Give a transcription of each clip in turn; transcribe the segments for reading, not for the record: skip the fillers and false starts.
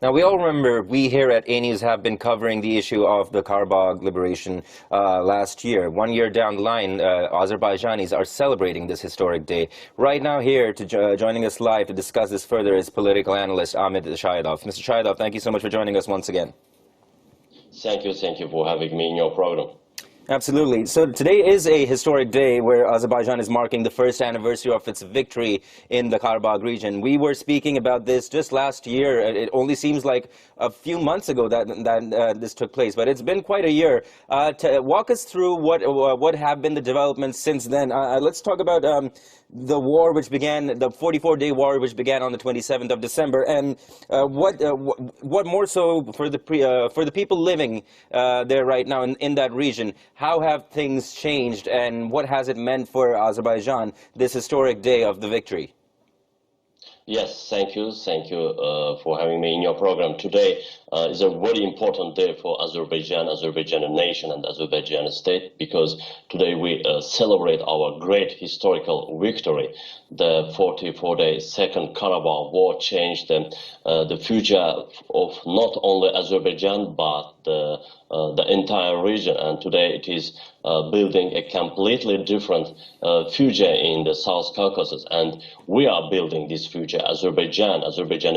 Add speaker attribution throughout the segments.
Speaker 1: Now, we all remember, we here at ANews have been covering the issue of the Karabakh liberation last year. 1 year down the line, Azerbaijanis are celebrating this historic day. Right now here, joining us live to discuss this further is political analyst Ahmad Shahidov. Mr. Shahidov, thank you so much for joining us once again.
Speaker 2: Thank you for having me in your program.
Speaker 1: Absolutely. So today is a historic day where Azerbaijan is marking the first anniversary of its victory in the Karabakh region. We were speaking about this just last year. It only seems like a few months ago that this took place, but it's been quite a year. To walk us through what have been the developments since then. Let's talk about the war which began, the 44-day war which began on the 27th of December, and what more so for the people living there right now in that region. How have things changed, and what has it meant for Azerbaijan, this historic day of the victory?
Speaker 2: Yes, thank you for having me in your program. Today is a very important day for Azerbaijan nation and Azerbaijan state, because today we celebrate our great historical victory. The 44-day Second Karabakh War changed the future of not only Azerbaijan but the entire region, and today it is building a completely different future in the South Caucasus, and we are building this future. Azerbaijan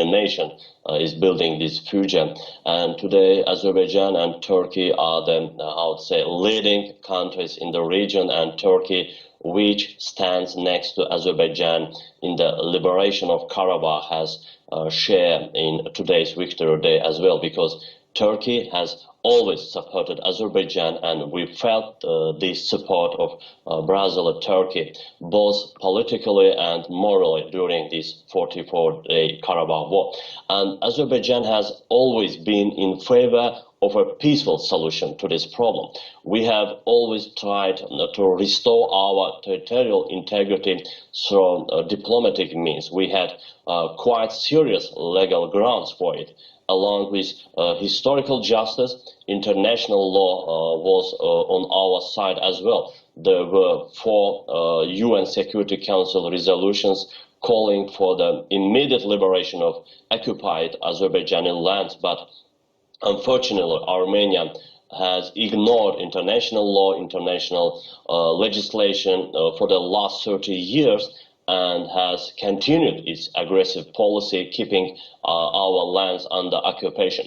Speaker 2: nation is building this future, and today Azerbaijan and Turkey are the leading countries in the region, and Turkey, which stands next to Azerbaijan in the liberation of Karabakh, has share in today's victory day as well, because Turkey has always supported Azerbaijan, and we felt the support of Brazil and Turkey, both politically and morally, during this 44-day Karabakh War. And Azerbaijan has always been in favor of a peaceful solution to this problem. We have always tried to restore our territorial integrity through diplomatic means. We had quite serious legal grounds for it. Along with historical justice, international law was on our side as well. There were 4 UN Security Council resolutions calling for the immediate liberation of occupied Azerbaijani lands, but unfortunately Armenia has ignored international law, international legislation for the last 30 years, and has continued its aggressive policy, keeping our lands under occupation.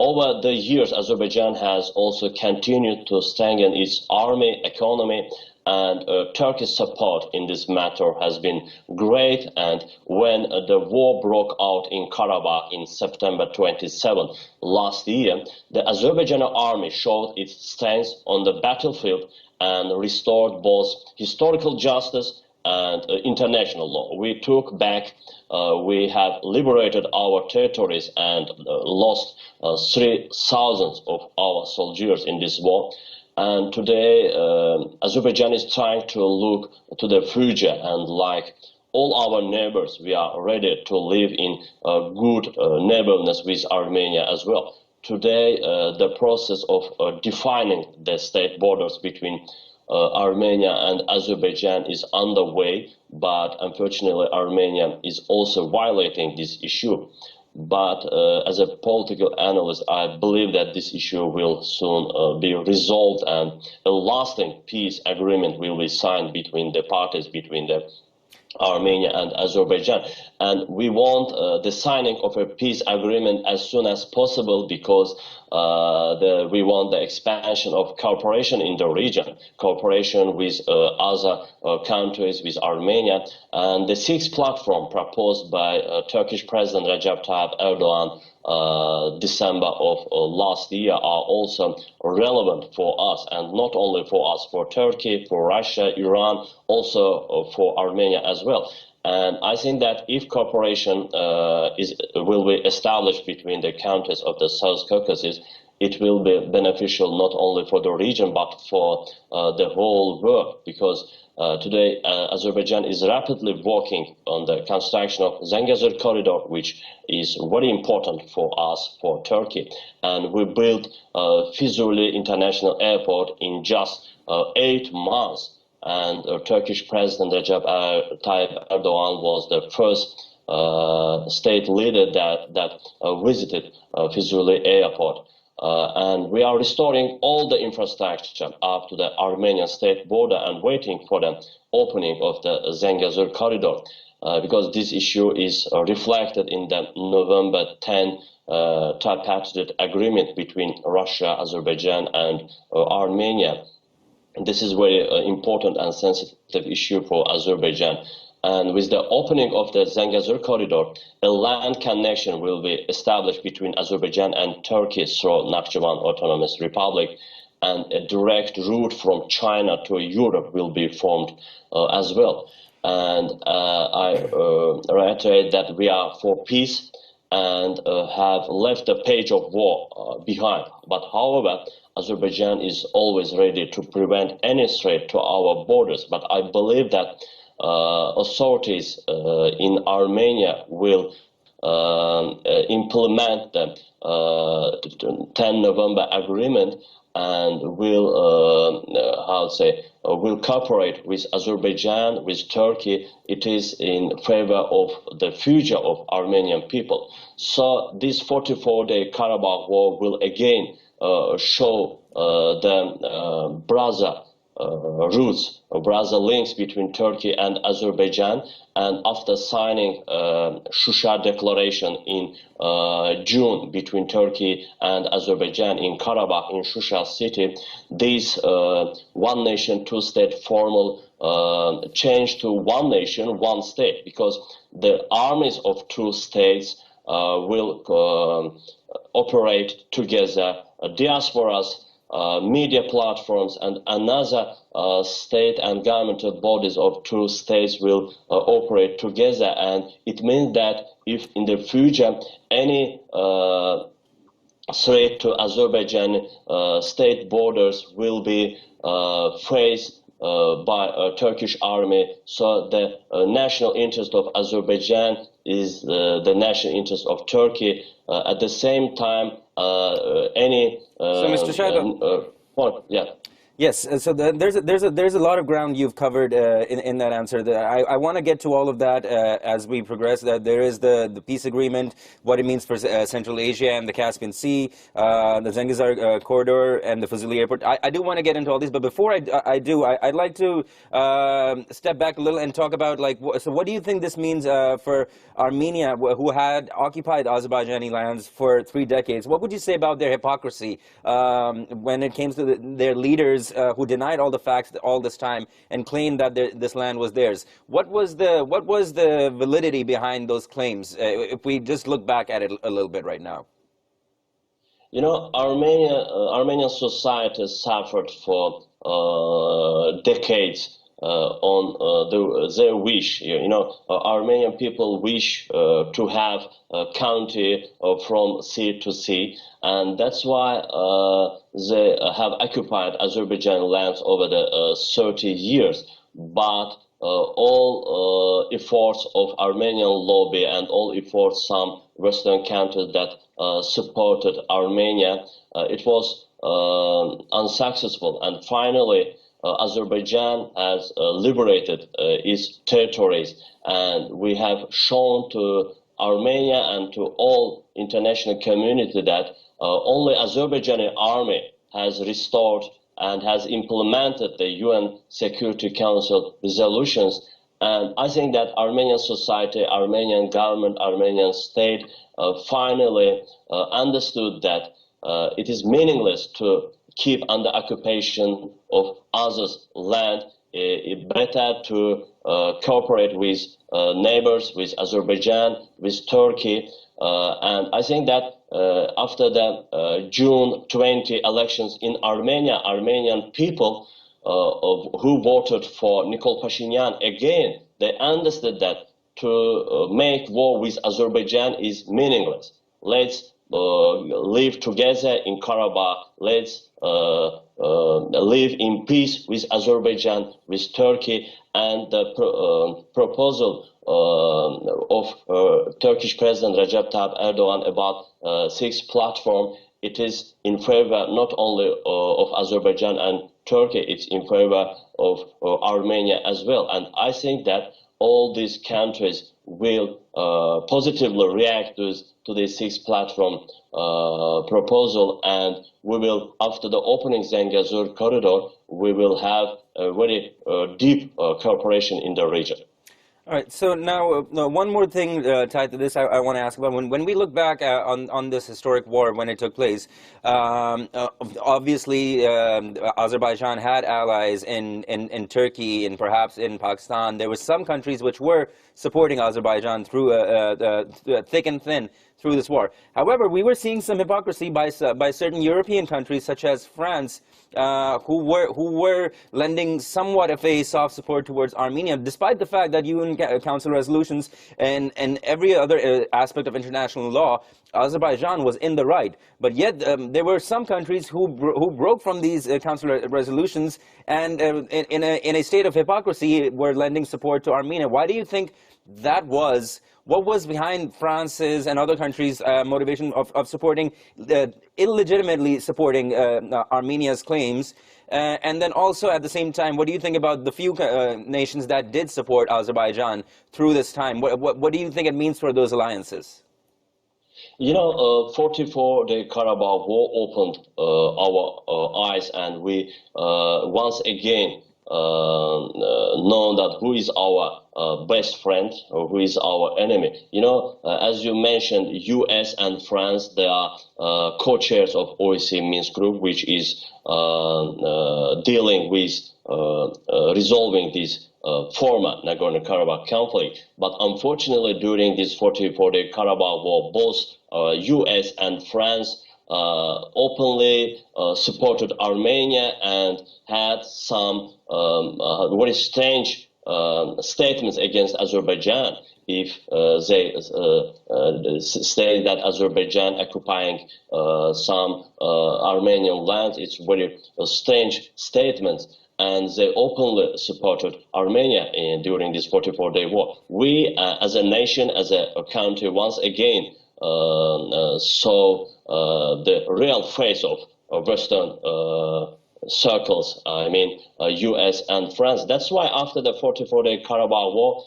Speaker 2: Over the years, Azerbaijan has also continued to strengthen its army, economy, and Turkey's support in this matter has been great. And when the war broke out in Karabakh in September 27 last year, the Azerbaijani army showed its strength on the battlefield and restored both historical justice and international law. We took back, we have liberated our territories and lost 3,000 of our soldiers in this war. And today, Azerbaijan is trying to look to the future, and like all our neighbors, we are ready to live in good neighborliness with Armenia as well. Today, the process of defining the state borders between Armenia and Azerbaijan is underway, but unfortunately Armenia is also violating this issue. But as a political analyst, I believe that this issue will soon be resolved, and a lasting peace agreement will be signed between the parties, between the Armenia and Azerbaijan. And we want the signing of a peace agreement as soon as possible, because we want the expansion of cooperation in the region, cooperation with other countries, with Armenia. And the 6th platform proposed by Turkish President Recep Tayyip Erdogan December of last year are also relevant for us, and not only for us, for Turkey, for Russia, Iran, also for Armenia as well. And I think that if cooperation will be established between the countries of the South Caucasus, it will be beneficial not only for the region but for the whole world, because today Azerbaijan is rapidly working on the construction of Zangezur corridor, which is very important for us, for Turkey. And we built Fizuli International Airport in just 8 months. And Turkish President Recep Tayyip Erdogan was the first state leader that visited Füzuli airport. And we are restoring all the infrastructure up to the Armenian state border and waiting for the opening of the Zengezur corridor, because this issue is reflected in the November 10 tripartite agreement between Russia, Azerbaijan, and Armenia. This is very important and sensitive issue for Azerbaijan. And with the opening of the Zengezur corridor, a land connection will be established between Azerbaijan and Turkey through Nakhchivan Autonomous Republic, and a direct route from China to Europe will be formed as well. And I reiterate that we are for peace and have left the page of war behind. But however, Azerbaijan is always ready to prevent any threat to our borders. But I believe that authorities in Armenia will implement the 10 November agreement and will, will cooperate with Azerbaijan, with Turkey. It is in favor of the future of Armenian people. So this 44-day Karabakh war will again show the brother roots, brother links between Turkey and Azerbaijan. And after signing Shusha declaration in June between Turkey and Azerbaijan in Karabakh, in Shusha city, this one nation, two state formal changed to one nation, one state, because the armies of two states will operate together, diasporas, media platforms, and another state and governmental bodies of two states will operate together. And it means that if in the future any threat to Azerbaijan state borders will be faced by a Turkish army, so the national interest of Azerbaijan is the national interest of Turkey. At the same time, any
Speaker 1: so Mr. Shahidov,
Speaker 2: yeah.
Speaker 1: Yes, so there's a lot of ground you've covered in that answer. I want to get to all of that as we progress. That there is the peace agreement, what it means for Central Asia and the Caspian Sea, the Zengezur corridor, and the Füzuli airport. I do want to get into all these, but before I do, I'd like to step back a little and talk about, like, so what do you think this means for Armenia, who had occupied Azerbaijani lands for 3 decades? What would you say about their hypocrisy when it came to their leaders who denied all the facts all this time and claimed that this land was theirs? What was the validity behind those claims? If we just look back at it a little bit right now.
Speaker 2: You know, Armenian society suffered for decades on their wish. You know, Armenian people wish to have a country from sea to sea, and that's why they have occupied Azerbaijan lands over the 30 years. But all efforts of Armenian lobby and all efforts some Western countries that supported Armenia, it was unsuccessful. And finally, Azerbaijan has liberated its territories, and we have shown to Armenia and to all international community that only Azerbaijani army has restored and has implemented the UN Security Council resolutions. And I think that Armenian society, Armenian government, Armenian state finally understood that it is meaningless to keep under occupation of others' land. It's better to cooperate with neighbors, with Azerbaijan, with Turkey. And I think that after the June 20 elections in Armenia, Armenian people who voted for Nikol Pashinyan again, they understood that to make war with Azerbaijan is meaningless. Let's live together in Karabakh. Let's live in peace with Azerbaijan, with Turkey. And the proposal of Turkish President Recep Tayyip Erdogan about 6 platform, it is in favor not only of Azerbaijan and Turkey, it's in favor of Armenia as well. And I think that all these countries will positively react to the sixth platform proposal, and we will, after the opening Zengezur corridor, we will have a very deep cooperation in the region.
Speaker 1: All right. So now, one more thing tied to this, I want to ask about. When we look back on this historic war when it took place, obviously Azerbaijan had allies in Turkey and perhaps in Pakistan. There were some countries which were supporting Azerbaijan through thick and thin through this war. However, we were seeing some hypocrisy by certain European countries, such as France, who were lending somewhat of a soft support towards Armenia, despite the fact that UN Council resolutions and every other aspect of international law, Azerbaijan was in the right. But yet there were some countries who broke from these council resolutions and in a state of hypocrisy were lending support to Armenia. Why do you think that was? What was behind France's and other countries' motivation of supporting, illegitimately supporting Armenia's claims? And then also at the same time, what do you think about the few nations that did support Azerbaijan through this time? What do you think it means for those alliances?
Speaker 2: You know, 44, the Karabakh War opened our eyes, and we once again know that who is our best friend or who is our enemy. You know, as you mentioned, US and France, they are co-chairs of OSCE Minsk Group, which is dealing with resolving this former Nagorno-Karabakh conflict. But unfortunately, during this 44-day Karabakh War, both US and France openly supported Armenia and had some very strange statements against Azerbaijan. If they say that Azerbaijan occupying some Armenian lands, it's very strange statements. And they openly supported Armenia during this 44-day war. We, as a nation, as a country, once again saw the real face of Western circles, I mean US and France. That's why after the 44-day Karabakh War,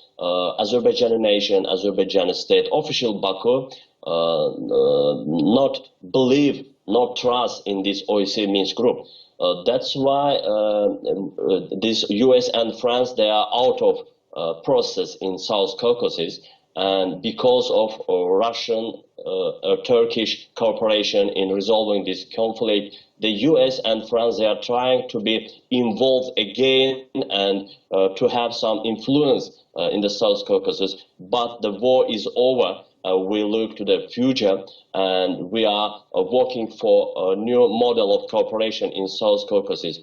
Speaker 2: Azerbaijan nation, Azerbaijan state, official Baku not believe, not trust in this OSCE Minsk group. That's why this US and France, they are out of process in South Caucasus. And because of Russian, Turkish cooperation in resolving this conflict, the US and France, they are trying to be involved again and to have some influence in the South Caucasus. But the war is over. We look to the future, and we are working for a new model of cooperation in South Caucasus.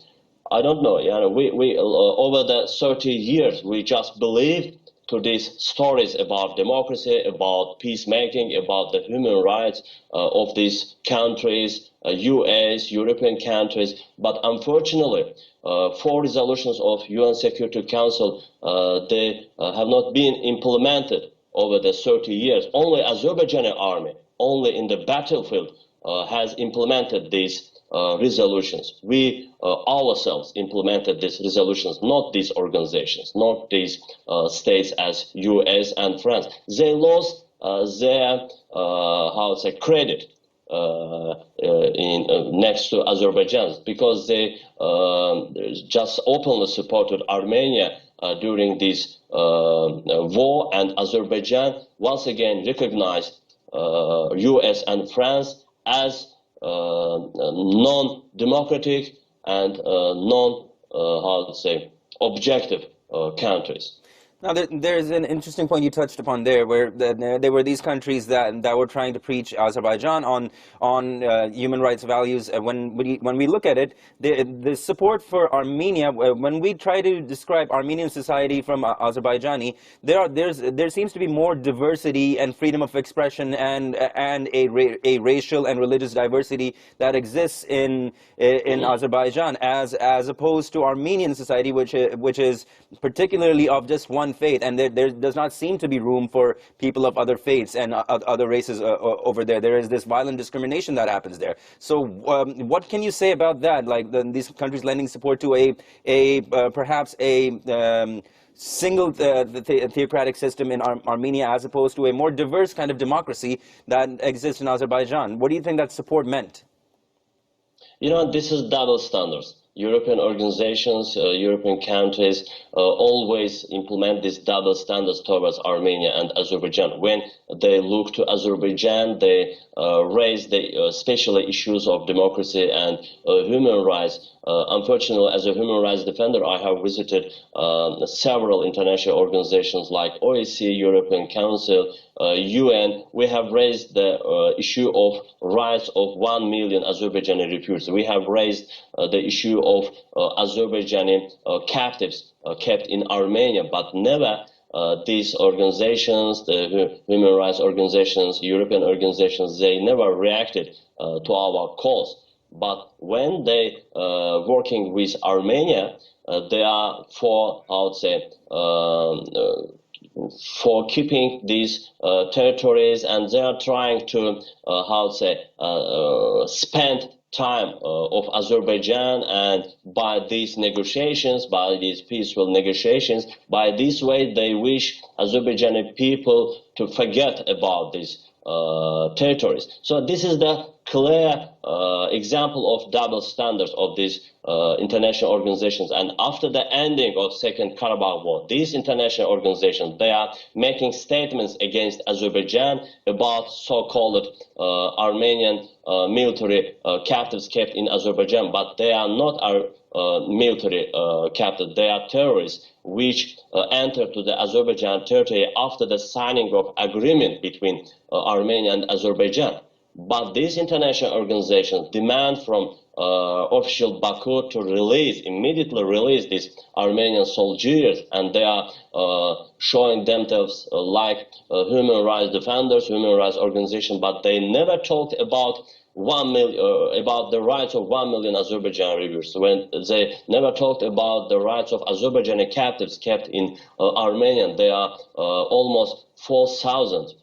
Speaker 2: I don't know, you know, we over the 30 years, we just believed to these stories about democracy, about peacemaking, about the human rights of these countries, US, European countries. But unfortunately, 4 resolutions of UN Security Council, they have not been implemented over the 30 years. Only Azerbaijani army, only in the battlefield, has implemented these resolutions. We ourselves implemented these resolutions, not these organizations, not these states as US and France. They lost their credit next to Azerbaijan because they just openly supported Armenia during this war, and Azerbaijan once again recognized US and France as non-democratic and objective countries.
Speaker 1: Now, there's an interesting point you touched upon there, where there were these countries that were trying to preach Azerbaijan on human rights values. When we look at it, the support for Armenia, when we try to describe Armenian society from Azerbaijani, there seems to be more diversity and freedom of expression and a racial and religious diversity that exists in Azerbaijan as opposed to Armenian society, which is particularly of just one faith, and there does not seem to be room for people of other faiths and other races over there. There is this violent discrimination that happens there. So what can you say about that? Like these countries lending support to perhaps a single theocratic system in Armenia as opposed to a more diverse kind of democracy that exists in Azerbaijan. What do you think that support meant?
Speaker 2: You know, this is double standards. European organizations, European countries always implement these double standards towards Armenia and Azerbaijan. When they look to Azerbaijan, they raise the especially issues of democracy and human rights. Unfortunately, as a human rights defender, I have visited several international organizations like OSCE, European Council, UN. We have raised the issue of rights of 1 million Azerbaijani refugees. We have raised the issue of Azerbaijani captives kept in Armenia, but never these organizations, the human rights organizations, European organizations, they never reacted to our calls. But when they working with Armenia, they are for, I would say, for keeping these territories, and they are trying to, spend time of Azerbaijan, and by these negotiations, by these peaceful negotiations, by this way they wish Azerbaijani people to forget about these territories. So this is the clear example of double standards of these international organizations. And after the ending of Second Karabakh War, these international organizations, they are making statements against Azerbaijan about so-called Armenian military captives kept in Azerbaijan, but they are not our military captives. They are terrorists which entered to the Azerbaijan territory after the signing of agreement between Armenia and Azerbaijan. But these international organizations demand from official Baku to immediately release these Armenian soldiers, and they are showing themselves like human rights defenders, human rights organizations, but they never talked about about the rights of 1 million Azerbaijani refugees. When they never talked about the rights of Azerbaijani captives kept in Armenia, they are almost 4,000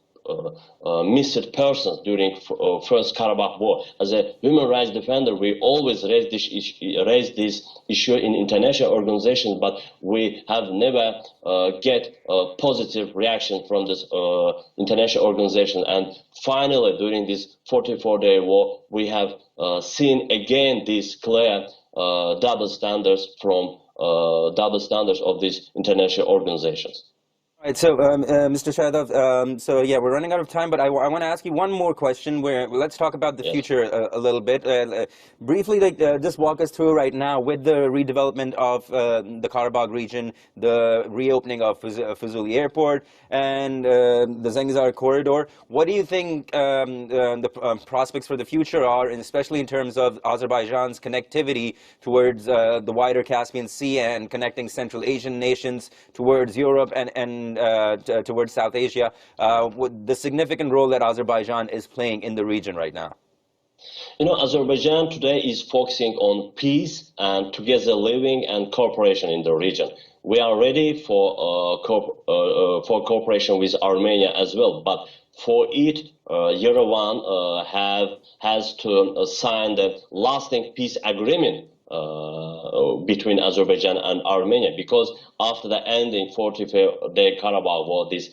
Speaker 2: missing persons during First Karabakh War. As a human rights defender, we always raise this issue in international organizations, but we have never get a positive reaction from this international organization. And finally, during this 44-day war, we have seen again these clear double standards of these international organizations.
Speaker 1: Right, so Mr. Shahidov, so yeah, we're running out of time, but I want to ask you one more question. Where let's talk about the future a little bit. Briefly, just walk us through right now with the redevelopment of the Karabakh region, the reopening of Fuzuli Airport, and the Zengezur corridor. What do you think the prospects for the future are, and especially in terms of Azerbaijan's connectivity towards the wider Caspian Sea and connecting Central Asian nations towards Europe and towards South Asia, the significant role that Azerbaijan is playing in the region right now?
Speaker 2: You know, Azerbaijan today is focusing on peace and together living and cooperation in the region. We are ready for cooperation with Armenia as well, but for it, Yerevan has to sign the lasting peace agreement between Azerbaijan and Armenia, because after the ending 44-day Karabakh War, this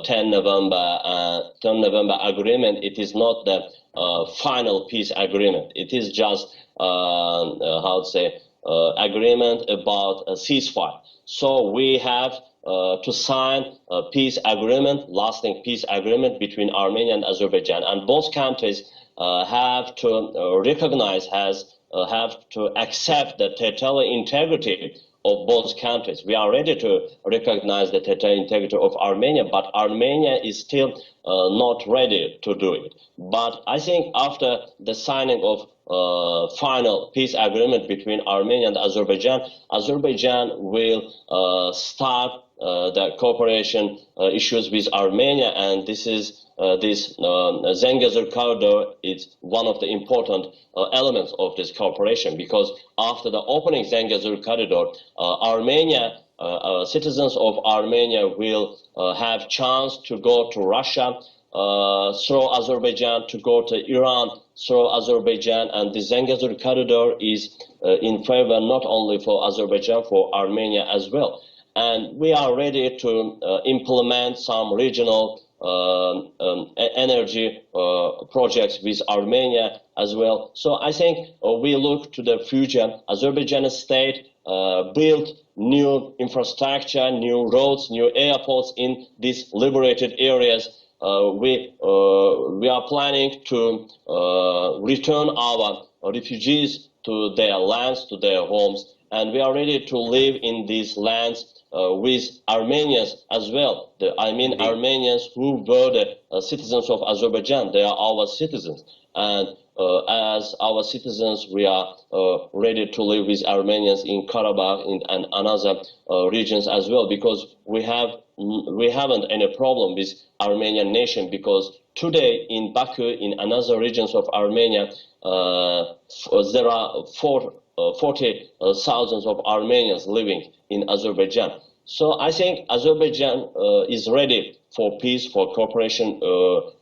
Speaker 2: 10 November agreement, it is not the final peace agreement. It is just agreement about a ceasefire. So we have to sign a peace agreement, lasting peace agreement between Armenia and Azerbaijan, and both countries have to recognize have to accept the territorial integrity of both countries. We are ready to recognize the territorial integrity of Armenia, but Armenia is still not ready to do it. But I think after the signing of final peace agreement between Armenia and Azerbaijan, Azerbaijan will start the cooperation issues with Armenia, and this is this Zengezur corridor is one of the important elements of this cooperation, because after the opening Zengezur corridor, Armenia, citizens of Armenia will have chance to go to Russia through Azerbaijan, to go to Iran through Azerbaijan, and the Zengezur corridor is in favor not only for Azerbaijan, for Armenia as well. and we are ready to implement some regional energy projects with Armenia as well. So I think we look to the future. Azerbaijan state build new infrastructure, new roads, new airports in these liberated areas. We are planning to return our refugees to their lands, to their homes, and we are ready to live in these lands with Armenians as well. I mean Armenians who were the citizens of Azerbaijan. They are our citizens, and as our citizens, we are ready to live with Armenians in Karabakh and other regions as well, because we haven't any problem with Armenian nation, because today in Baku, in another regions of Armenia, there are 40,000 of Armenians living in Azerbaijan. So I think Azerbaijan is ready for peace, for cooperation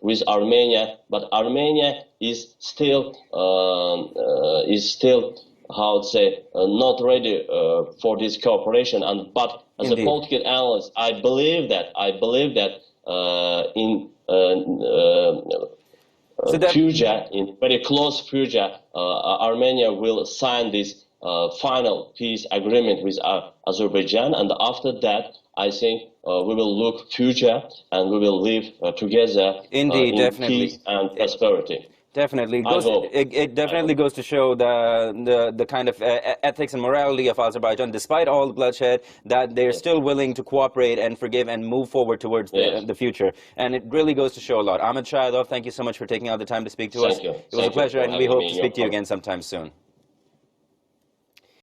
Speaker 2: with Armenia, but Armenia is still how to say not ready for this cooperation. But as a political analyst, I believe that in future, in very close future, Armenia will sign this final peace agreement with Azerbaijan, and after that, I think we will look future and we will live together in peace and prosperity.
Speaker 1: Definitely, it definitely goes to show the kind of ethics and morality of Azerbaijan, despite all the bloodshed, that they're still willing to cooperate and forgive and move forward towards the future. And it really goes to show a lot. Ahmad Shahidov, thank you so much for taking out the time to speak to us.
Speaker 2: Thank you.
Speaker 1: It was a pleasure, and we hope to speak to you again sometime soon.